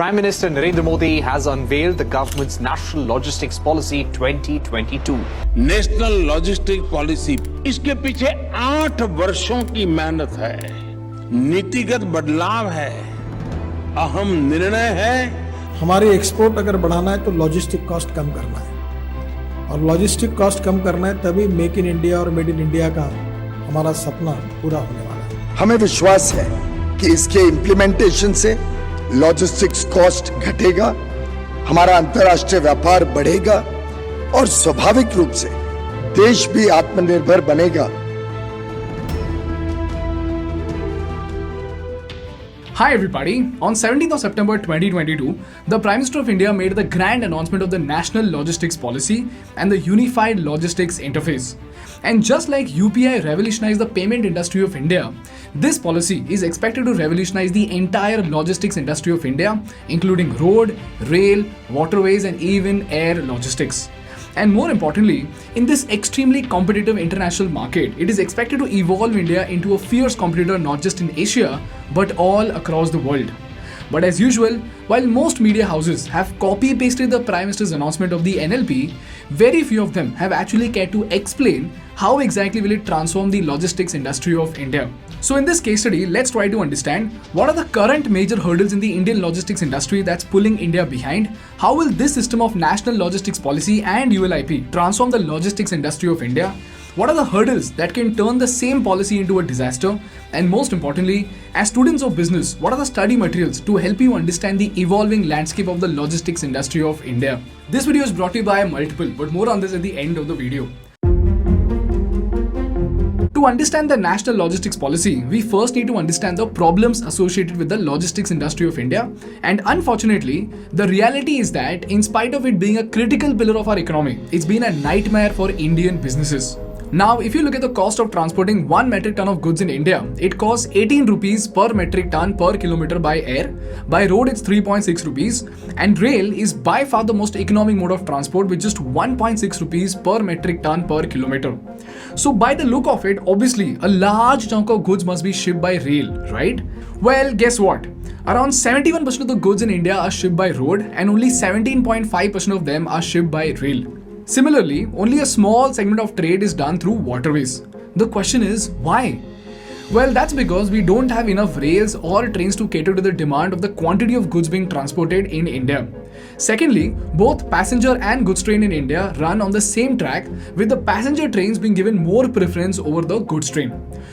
Prime Minister Narendra Modi has unveiled the government's National Logistics Policy 2022. National logistic policy, इसके पीछे 8 वर्षों की मेहनत है, नीतिगत बदलाव है, अहम निर्णय है। हमारी एक्सपोर्ट अगर बढ़ाना है तो लॉजिस्टिक कॉस्ट कम करना है, और लॉजिस्टिक कॉस्ट कम करना है तभी मेक इन इंडिया और मेड इन इंडिया का हमारा सपना पूरा होने वाला है। हमें विश्वास है कि इसके इम्प्लीमेंटेशन से लॉजिस्टिक्स कॉस्ट घटेगा, हमारा अंतर्राष्ट्रीय व्यापार बढ़ेगा और स्वाभाविक रूप से देश भी आत्मनिर्भर बनेगा। Hi everybody, on 17th of September 2022, the Prime Minister of India made the grand announcement of the National Logistics Policy and the Unified Logistics Interface. And just like UPI revolutionized the payment industry of India, this policy is expected to revolutionize the entire logistics industry of India, including road, rail, waterways and even air logistics. And more importantly, in this extremely competitive international market, it is expected to evolve India into a fierce competitor not just in Asia, but all across the world. But as usual, while most media houses have copy-pasted the Prime Minister's announcement of the NLP, very few of them have actually cared to explain how exactly will it transform the logistics industry of India. So in this case study, let's try to understand what are the current major hurdles in the Indian logistics industry that's pulling India behind, how will this system of National Logistics Policy and ULIP transform the logistics industry of India, what are the hurdles that can turn the same policy into a disaster, and most importantly, as students of business, what are the study materials to help you understand the evolving landscape of the logistics industry of India. This video is brought to you by Multiple, but more on this at the end of the video. To understand the National Logistics Policy, we first need to understand the problems associated with the logistics industry of India. And unfortunately, the reality is that in spite of it being a critical pillar of our economy, it's been a nightmare for Indian businesses. Now, if you look at the cost of transporting 1 metric ton of goods in India, it costs 18 rupees per metric ton per kilometer by air. By road, it's 3.6 rupees. And rail is by far the most economic mode of transport with just 1.6 rupees per metric ton per kilometer. So by the look of it, obviously, a large chunk of goods must be shipped by rail, right? Well, guess what? Around 71% of the goods in India are shipped by road and only 17.5% of them are shipped by rail. Similarly, only a small segment of trade is done through waterways. The question is, why? Well, that's because we don't have enough rails or trains to cater to the demand of the quantity of goods being transported in India. Secondly, both passenger and goods train in India run on the same track, with the passenger trains being given more preference over the goods train.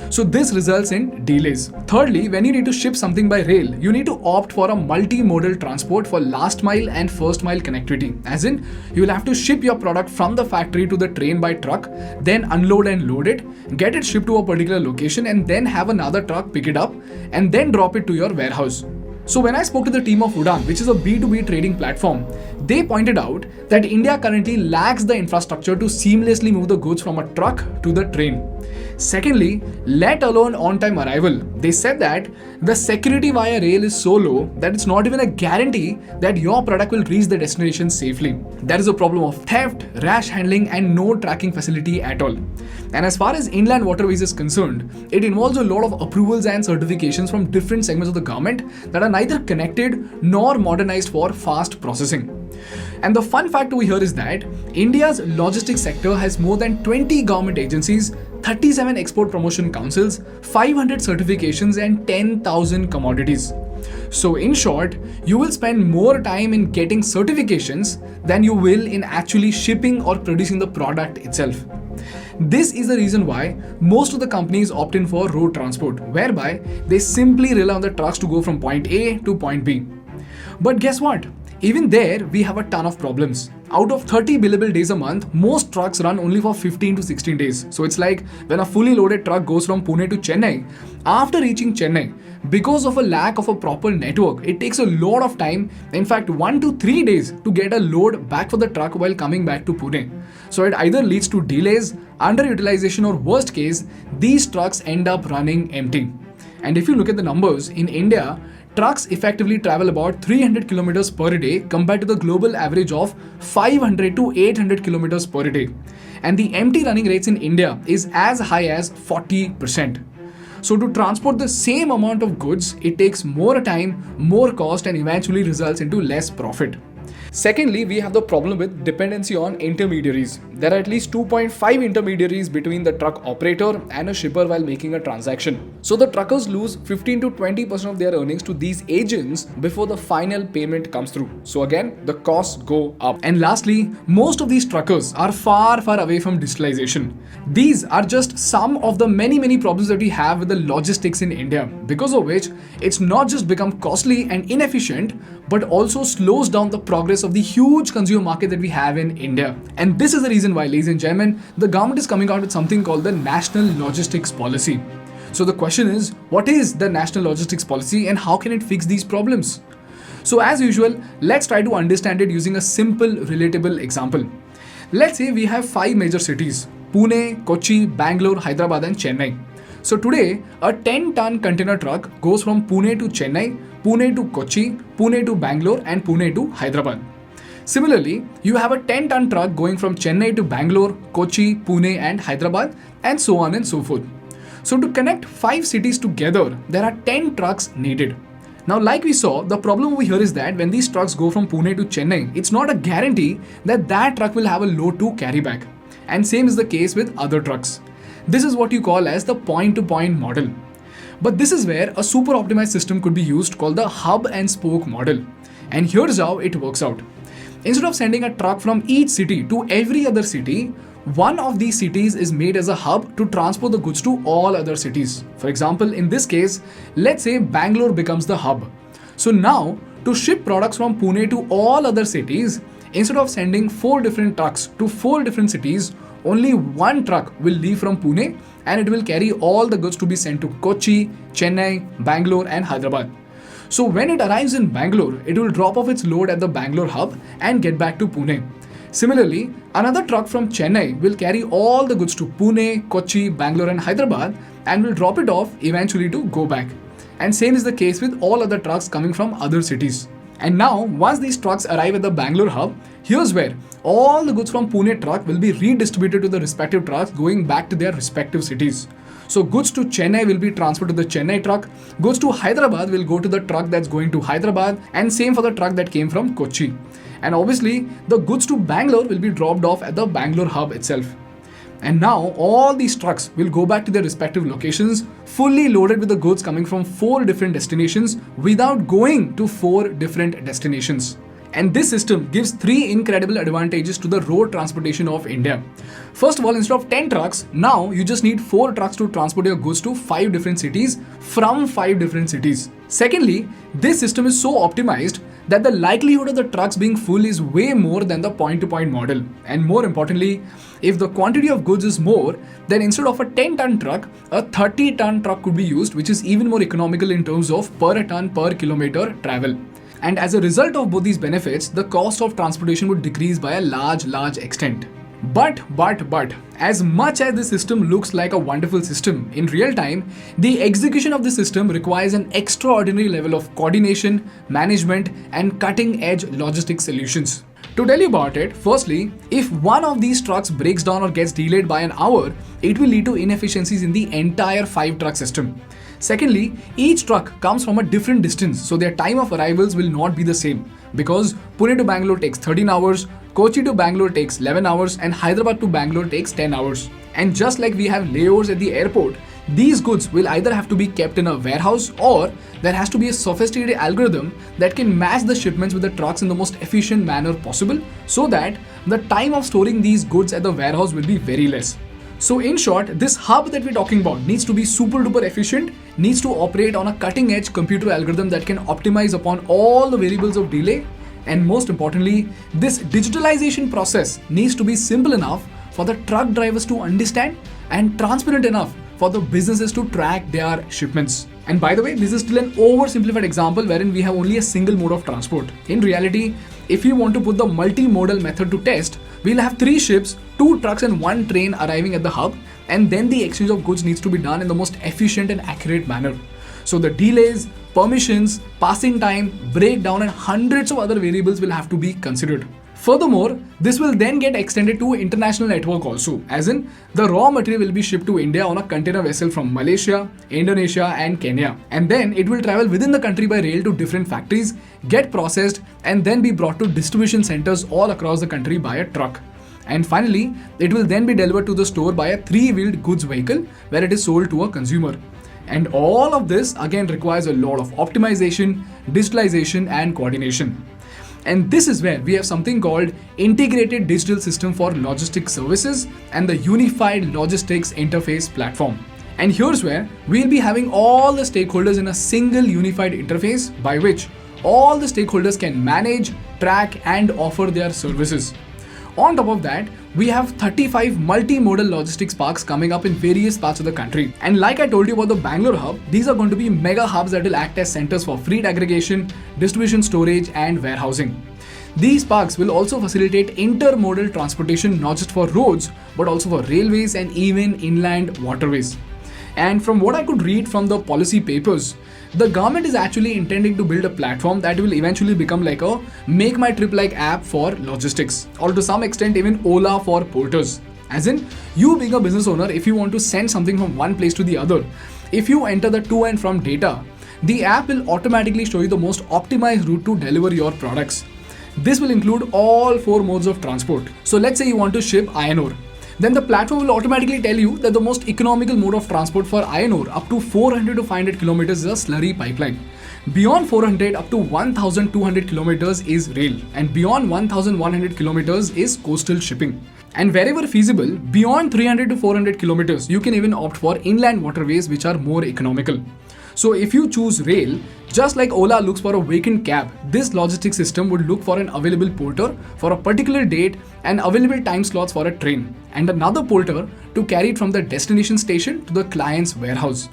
So this results in delays. Thirdly, when you need to ship something by rail, you need to opt for a multimodal transport for last mile and first mile connectivity. As in, you will have to ship your product from the factory to the train by truck, then unload and load it, get it shipped to a particular location and then have another truck pick it up and then drop it to your warehouse. So when I spoke to the team of Udaan, which is a B2B trading platform, they pointed out that India currently lacks the infrastructure to seamlessly move the goods from a truck to the train. Secondly, let alone on-time arrival, they said that the security via rail is so low that it's not even a guarantee that your product will reach the destination safely. There is a problem of theft, rash handling and no tracking facility at all. And as far as inland waterways is concerned, it involves a lot of approvals and certifications from different segments of the government that are neither connected nor modernized for fast processing. And the fun fact over here is that India's logistics sector has more than 20 government agencies, 37 export promotion councils, 500 certifications and 10,000 commodities. So in short, you will spend more time in getting certifications than you will in actually shipping or producing the product itself. This is the reason why most of the companies opt in for road transport, whereby they simply rely on the trucks to go from point A to point B. But guess what? Even there, we have a ton of problems. Out of 30 billable days a month, most trucks run only for 15 to 16 days. So it's like when a fully loaded truck goes from Pune to Chennai, after reaching Chennai, because of a lack of a proper network, it takes a lot of time, in fact 1 to 3 days to get a load back for the truck while coming back to Pune. So it either leads to delays, underutilization or worst case, these trucks end up running empty. And if you look at the numbers, in India, trucks effectively travel about 300 kilometers per day compared to the global average of 500 to 800 kilometers per day. And the empty running rates in India is as high as 40%. So to transport the same amount of goods, it takes more time, more cost, and eventually results into less profit. Secondly, we have the problem with dependency on intermediaries. There are at least 2.5 intermediaries between the truck operator and a shipper while making a transaction. So the truckers lose 15 to 20% of their earnings to these agents before the final payment comes through. So again, the costs go up. And lastly, most of these truckers are far away from digitalization. These are just some of the many problems that we have with the logistics in India, because of which it's not just become costly and inefficient, but also slows down the progress of the huge consumer market that we have in India. And this is the reason why, ladies and gentlemen, the government is coming out with something called the National Logistics Policy. So the question is, what is the National Logistics Policy and how can it fix these problems? So as usual, let's try to understand it using a simple, relatable example. Let's say we have 5 major cities: Pune, Kochi, Bangalore, Hyderabad and Chennai. So today, a 10-ton container truck goes from Pune to Chennai, Pune to Kochi, Pune to Bangalore and Pune to Hyderabad. Similarly, you have a 10-ton truck going from Chennai to Bangalore, Kochi, Pune and Hyderabad, and so on and so forth. So to connect 5 cities together, there are 10 trucks needed. Now, like we saw, the problem over here is that when these trucks go from Pune to Chennai, it's not a guarantee that that truck will have a load to carry back. And same is the case with other trucks. This is what you call as the point-to-point model. But this is where a super optimized system could be used called the hub and spoke model. And here's how it works out. Instead of sending a truck from each city to every other city, one of these cities is made as a hub to transport the goods to all other cities. For example, in this case, let's say Bangalore becomes the hub. So now, to ship products from Pune to all other cities, instead of sending 4 different trucks to 4 different cities, only one truck will leave from Pune and it will carry all the goods to be sent to Kochi, Chennai, Bangalore and Hyderabad. So when it arrives in Bangalore, it will drop off its load at the Bangalore hub and get back to Pune. Similarly, another truck from Chennai will carry all the goods to Pune, Kochi, Bangalore and Hyderabad and will drop it off eventually to go back. And same is the case with all other trucks coming from other cities. And now, once these trucks arrive at the Bangalore hub, here's where all the goods from Pune truck will be redistributed to the respective trucks going back to their respective cities. So goods to Chennai will be transferred to the Chennai truck, goods to Hyderabad will go to the truck that's going to Hyderabad, and same for the truck that came from Kochi. And obviously, the goods to Bangalore will be dropped off at the Bangalore hub itself. And now all these trucks will go back to their respective locations fully loaded with the goods coming from 4 different destinations without going to 4 different destinations. And this system gives 3 incredible advantages to the road transportation of India. First of all, instead of 10 trucks, now you just need 4 trucks to transport your goods to 5 different cities from 5 different cities. Secondly, this system is so optimized that the likelihood of the trucks being full is way more than the point-to-point model. And more importantly, if the quantity of goods is more, then instead of a 10-ton truck, a 30-ton truck could be used, which is even more economical in terms of per ton per kilometer travel. And as a result of both these benefits, the cost of transportation would decrease by a large extent. But, as much as this system looks like a wonderful system, in real time, the execution of the system requires an extraordinary level of coordination, management, and cutting-edge logistics solutions. To tell you about it, firstly, if one of these trucks breaks down or gets delayed by an hour, it will lead to inefficiencies in the entire 5-truck system. Secondly, each truck comes from a different distance, so their time of arrivals will not be the same, because Pune to Bangalore takes 13 hours, Kochi to Bangalore takes 11 hours, and Hyderabad to Bangalore takes 10 hours. And just like we have layovers at the airport, these goods will either have to be kept in a warehouse or there has to be a sophisticated algorithm that can match the shipments with the trucks in the most efficient manner possible, so that the time of storing these goods at the warehouse will be very less. So in short, this hub that we're talking about needs to be super duper efficient, needs to operate on a cutting edge computer algorithm that can optimize upon all the variables of delay, and most importantly, this digitalization process needs to be simple enough for the truck drivers to understand and transparent enough for the businesses to track their shipments. And by the way, this is still an oversimplified example wherein we have only a single mode of transport. In reality, if you want to put the multimodal method to test, we'll have 3 ships, 2 trucks and 1 train arriving at the hub, and then the exchange of goods needs to be done in the most efficient and accurate manner. So the delays, permissions, passing time, breakdown and hundreds of other variables will have to be considered. Furthermore, this will then get extended to international network also, as in the raw material will be shipped to India on a container vessel from Malaysia, Indonesia and Kenya. And then it will travel within the country by rail to different factories, get processed and then be brought to distribution centers all across the country by a truck. And finally, it will then be delivered to the store by a three-wheeled goods vehicle where it is sold to a consumer. And all of this again requires a lot of optimization, digitalization and coordination. And this is where we have something called Integrated Digital System for Logistics Services and the Unified Logistics Interface Platform. And here's where we'll be having all the stakeholders in a single unified interface by which all the stakeholders can manage, track and offer their services. On top of that, we have 35 multimodal logistics parks coming up in various parts of the country. And like I told you about the Bangalore hub, these are going to be mega hubs that will act as centers for freight aggregation, distribution, storage and warehousing. These parks will also facilitate intermodal transportation not just for roads but also for railways and even inland waterways. And from what I could read from the policy papers, the government is actually intending to build a platform that will eventually become like a Make My Trip like app for logistics, or to some extent even Ola for porters. As in, you being a business owner, if you want to send something from one place to the other, if you enter the to and from data, the app will automatically show you the most optimized route to deliver your products. This will include all 4 modes of transport. So let's say you want to ship iron ore. Then the platform will automatically tell you that the most economical mode of transport for iron ore up to 400 to 500 kilometers is a slurry pipeline. Beyond 400 up to 1200 kilometers is rail, and beyond 1100 kilometers is coastal shipping. And wherever feasible, beyond 300 to 400 kilometers, you can even opt for inland waterways which are more economical. So if you choose rail, just like Ola looks for a vacant cab, this logistics system would look for an available porter for a particular date and available time slots for a train, and another porter to carry it from the destination station to the client's warehouse.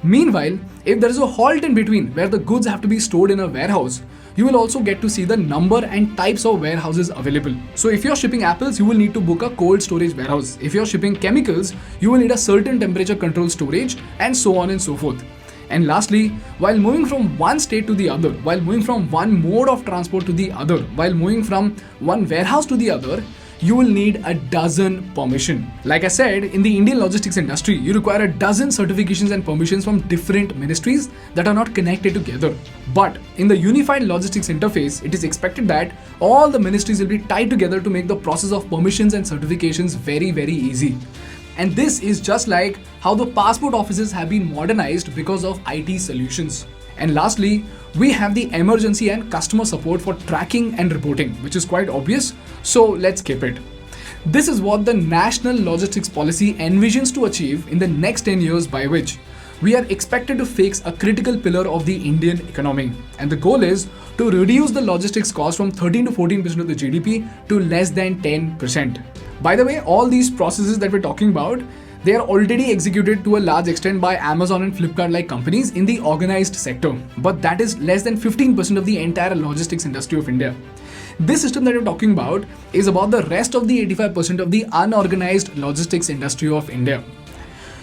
Meanwhile, if there is a halt in between where the goods have to be stored in a warehouse, you will also get to see the number and types of warehouses available. So if you're shipping apples, you will need to book a cold storage warehouse. If you're shipping chemicals, you will need a certain temperature control storage, and so on and so forth. And lastly, while moving from one state to the other, while moving from one mode of transport to the other, while moving from one warehouse to the other, you will need a dozen permission. Like I said, in the Indian logistics industry, you require a dozen certifications and permissions from different ministries that are not connected together. But in the unified logistics interface, it is expected that all the ministries will be tied together to make the process of permissions and certifications very, very easy. And this is just like how the passport offices have been modernized because of IT solutions. And lastly, we have the emergency and customer support for tracking and reporting, which is quite obvious, so let's skip it. This is what the National Logistics Policy envisions to achieve in the next 10 years, by which we are expected to fix a critical pillar of the Indian economy. And the goal is to reduce the logistics cost from 13 to 14% of the GDP to less than 10%. By the way, all these processes that we're talking about, they are already executed to a large extent by Amazon and Flipkart like companies in the organized sector. But that is less than 15% of the entire logistics industry of India. This system that we're talking about is about the rest of the 85% of the unorganized logistics industry of India.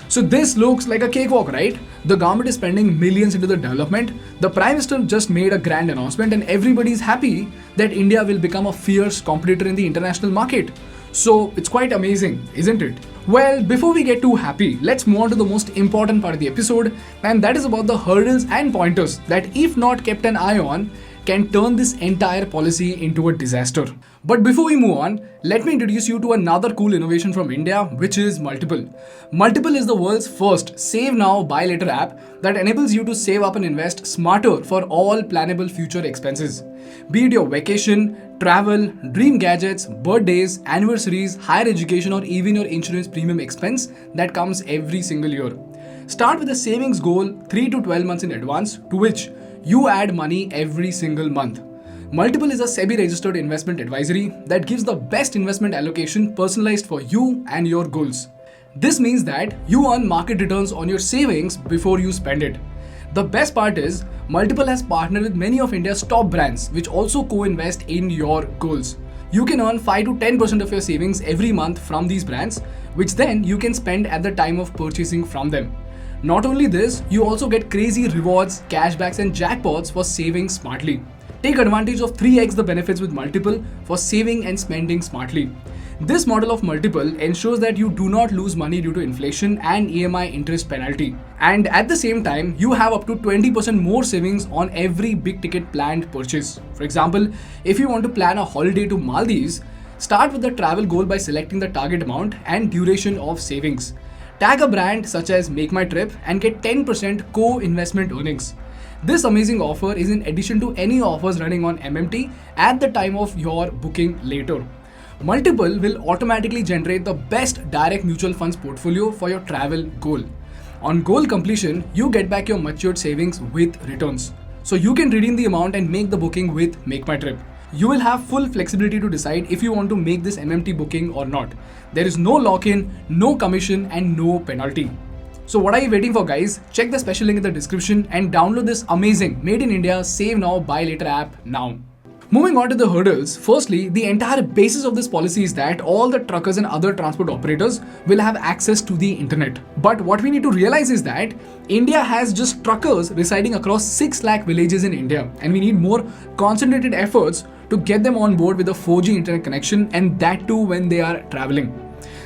So this looks like a cakewalk, right? The government is spending millions into the development. The Prime Minister just made a grand announcement and everybody is happy that India will become a fierce competitor in the international market. So it's quite amazing, isn't it? Well, before we get too happy, let's move on to the most important part of the episode, and that is about the hurdles and pointers that, if not kept an eye on, can turn this entire policy into a disaster. But before we move on, let me introduce you to another cool innovation from India, which is Multiple. Multiple is the world's first Save Now, Buy Later app that enables you to save up and invest smarter for all plannable future expenses. Be it your vacation, travel, dream gadgets, birthdays, anniversaries, higher education, or even your insurance premium expense that comes every single year. Start with a savings goal 3 to 12 months in advance, to which you add money every single month. Multiple is a SEBI-registered investment advisory that gives the best investment allocation personalized for you and your goals. This means that you earn market returns on your savings before you spend it. The best part is, Multiple has partnered with many of India's top brands which also co-invest in your goals. You can earn 5 to 10% of your savings every month from these brands, which then you can spend at the time of purchasing from them. Not only this, you also get crazy rewards, cashbacks and jackpots for saving smartly. Take advantage of 3x the benefits with multiple for saving and spending smartly. This model of multiple ensures that you do not lose money due to inflation and EMI interest penalty. And at the same time, you have up to 20% more savings on every big ticket planned purchase. For example, if you want to plan a holiday to Maldives, start with the travel goal by selecting the target amount and duration of savings. Tag a brand such as Make My Trip and get 10% co-investment earnings. This amazing offer is in addition to any offers running on MMT at the time of your booking later. Multiple will automatically generate the best direct mutual funds portfolio for your travel goal. On goal completion, you get back your matured savings with returns. So you can redeem the amount and make the booking with Make My Trip. You will have full flexibility to decide if you want to make this MMT booking or not. There is no lock-in, no commission, and no penalty. So what are you waiting for, guys? Check the special link in the description and download this amazing Made in India Save Now Buy Later app now. Moving on to the hurdles, firstly, the entire basis of this policy is that all the truckers and other transport operators will have access to the internet. But what we need to realize is that India has just truckers residing across 6 lakh villages in India, and we need more concentrated efforts to get them on board with a 4G internet connection, and that too when they are traveling.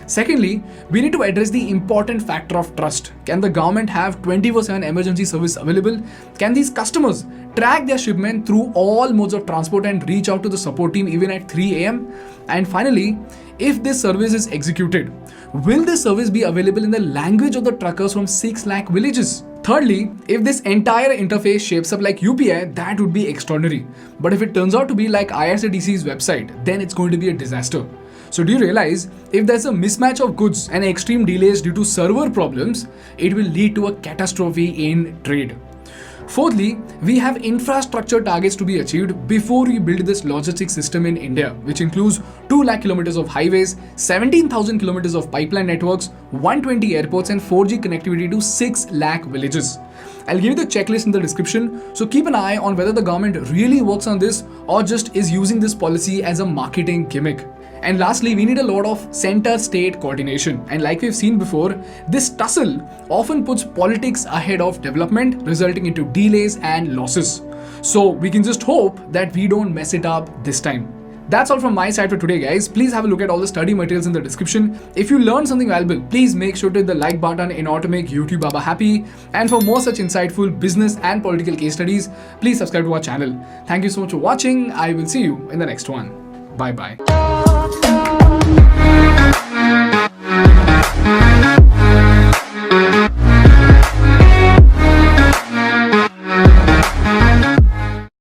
Secondly, we need to address the important factor of trust. Can the government have 24/7 emergency service available? Can these customers track their shipment through all modes of transport and reach out to the support team even at 3 a.m? And finally, if this service is executed, will this service be available in the language of the truckers from 6 lakh villages? Thirdly, if this entire interface shapes up like UPI, that would be extraordinary. But if it turns out to be like IRCTC's website, then it's going to be a disaster. So do you realize if there's a mismatch of goods and extreme delays due to server problems, it will lead to a catastrophe in trade. Fourthly, we have infrastructure targets to be achieved before we build this logistics system in India, which includes 2 lakh kilometers of highways, 17,000 kilometers of pipeline networks, 120 airports, and 4G connectivity to 6 lakh villages. I'll give you the checklist in the description, so keep an eye on whether the government really works on this or just is using this policy as a marketing gimmick. And lastly, we need a lot of center-state coordination. And like we've seen before, this tussle often puts politics ahead of development, resulting into delays and losses. So we can just hope that we don't mess it up this time. That's all from my side for today, guys. Please have a look at all the study materials in the description. If you learned something valuable, please make sure to hit the like button in order to make YouTube Baba happy. And for more such insightful business and political case studies, please subscribe to our channel. Thank you so much for watching. I will see you in the next one. Bye-bye.